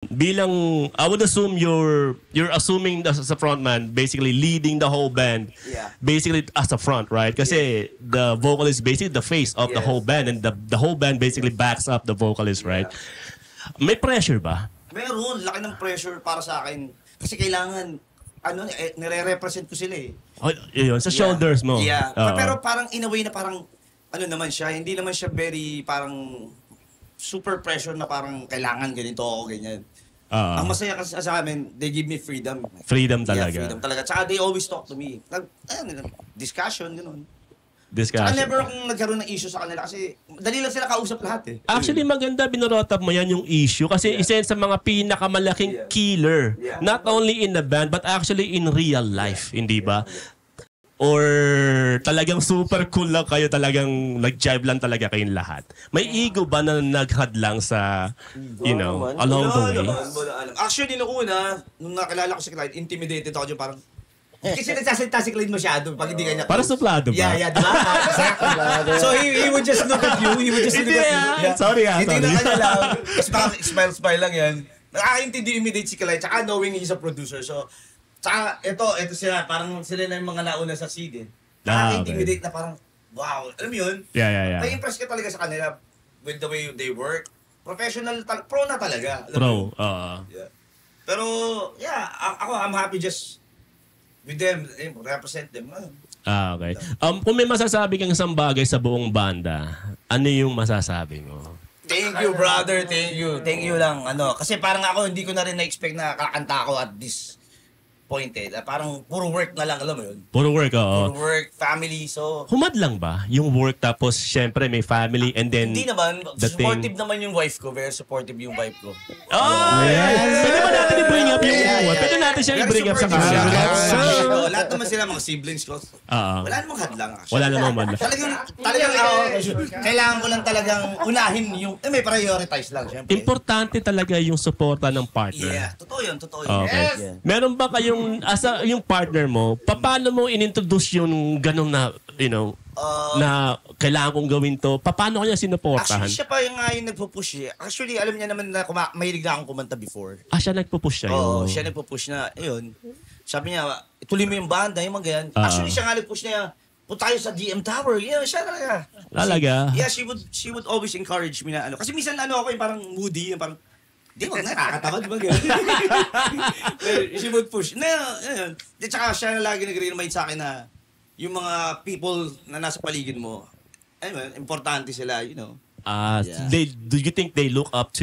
bilang I would assume you're assuming as a frontman basically leading the whole band basically as a front, right? Kasi the vocalist basically the face of the whole band and the whole band basically backs up the vocalist, right? May pressure ba? Meron, laki ng pressure para sa akin kasi kailangan nire-represent ko sila eh. Oh, yun, sa shoulders mo. Yeah. Pero parang in a way na parang naman siya, hindi naman siya very parang super pressure na parang kailangan ganito ako, ganyan. Ang masaya kasi sa amin, they give me freedom. Freedom talaga. Yeah, freedom talaga. Tsaka they always talk to me. Discussion, gano'n. Discussion. Tsaka never akong nagkaroon ng issue sa kanila kasi dali lang sila kausap lahat eh. Actually, maganda binurotap mo yan yung issue kasi isa yan sa mga pinakamalaking killer. Not only in the band but actually in real life, hindi ba? Or talagang super cool lang kayo, talagang nag-jive lang talaga kayong lahat. May ego ba na naghadlang sa, along the way? Actually, nung una, nung nakilala ko si Clyde, intimidated ako dyan parang, kasi nagsasalita si Clyde masyado pag hindi kanya. Para suplado ba? Yeah, diba? Exactly. So he would just look at you, Sorry. Hindi na kanya lang. Smile lang yan. Nakaka-intimidate si Clyde, tsaka knowing he's a producer. So, tsaka ito sila, parang sila na yung mga nauna sa seed eh. Nakaka-intimidate na parang, wow, alam mo yun? Yeah. May-impress ka talaga sa kanila with the way they work. Professional, pro na talaga. Pro, yeah. Pero, yeah, I'm happy just with them, represent them. Okay. Kung may masasabi kang isang bagay sa buong banda, ano yung masasabi mo? Thank you, brother. Thank you. Thank you lang. Kasi parang ako, hindi ko na rin na-expect na kakanta ako at this point eh. Parang puro work na lang, alam mo yun? Puro work, oo. Puro work, family, so... Humad lang ba? Yung work tapos syempre may family and then... Hindi naman. Supportive naman yung wife ko. Very supportive yung wife ko. Oh! Yes! Pwede ba natin i-bring up yung... Pwede natin siya i-bring up sa camera. Lahat naman sila mga siblings ko. Wala namang hadlang. Wala namang hadlang. Talagang kailangan ko lang talagang unahin yung... may prioritize lang, syempre. Importante talaga yung suporta ng partner. Yeah, totoo yun. Okay. Meron ba kayong, yung partner mo, paano mo inintroduce yung ganun na, na kailangan kong gawin to? Paano kanya sinuportahan? Actually, siya pa yung nagpo-push eh. Actually, alam niya naman na mahilig na akong kumanta before. Siya nagpo-push sa'yo? Oo, siya nagpo-push na, ayun. Sabi niya, ituloy mo yung banda, yung mga ganyan. Actually, siya nga nag-push niya, punta tayo sa DM Tower. Yeah, siya talaga. Talaga? Yeah, she would always encourage me na Kasi minsan ako yung parang moody, yung parang, di ba, nakakatamad ba gano'n? She would push. Ayun. Tsaka siya na lagi nag-remind sa akin na yung mga people na nasa paligid mo, importante sila, do you think they look up to